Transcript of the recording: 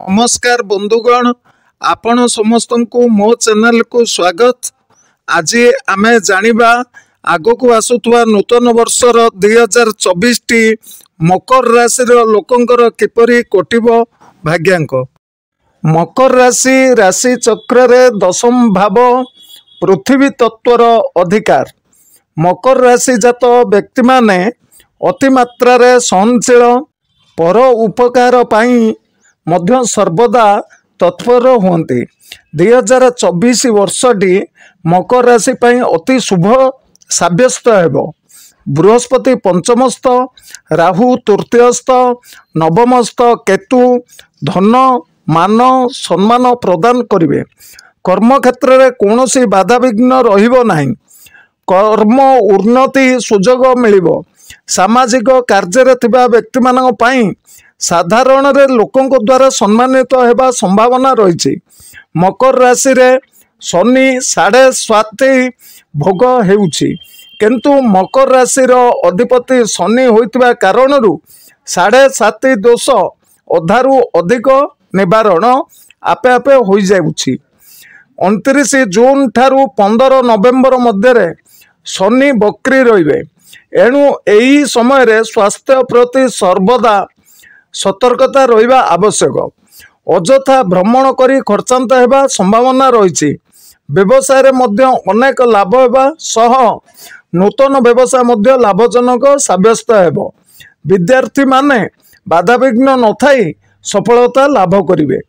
नमस्कार बंधुगण, आपण समस्त को मो चैनल को स्वागत। आज आम जानिबा आग को आसुवा नूतन वर्षर 2024 टी मकर राशि लोकंकर किपरि कोटिब भाग्यांक। मकर राशि राशि चक्र रे दशम भाव पृथ्वी तत्वर अधिकार। मकर राशि जात व्यक्ति माने अतिमात्रा रे सहनशील, पर उपकार पाई मध्य सर्वदा तत्पर हुंती। 2024 वर्षटी मकर राशि पाई अति शुभ साब्यस्त हेबो। बृहस्पति पंचमस्थ, राहु तृतीयस्थ, नवमस्थ केतु धन मान सम्मान प्रदान करिवे। कर्म क्षेत्र में कौनसी बाधा विघ्न रहिबो नाही। कर्म उन्नति सुजोग मिलिबो। सामाजिक कार्य रे थिबा व्यक्ति मानक पई साधारण रे लोकों द्वारा सम्मानित हेबा संभावना रही। मकर राशि रे शनि 7.5 भोग हेउछि, किंतु मकर राशि रो अधिपति शनि होइतबा कारणरू 7.5 दोष अधारू अधिक निवारण आपे आपे होई जाउछि। 29 जून ठारू 15 नवेम्बर मध्य शनि बक्री रहिबे। एणु एही समय रे स्वास्थ्य प्रति सर्वदा सतर्कता रहिबा आवश्यक। अजथा भ्रमण करी खर्चांत हेबा संभावना रही। व्यवसाय रे मध्य अनेक लाभ हेबा सह नूतन व्यवसाय मध्य लाभजनक साब्यस्त हेबो। विद्यार्थी माने बाधा विघ्न न थाई सफलता लाभ करिवे।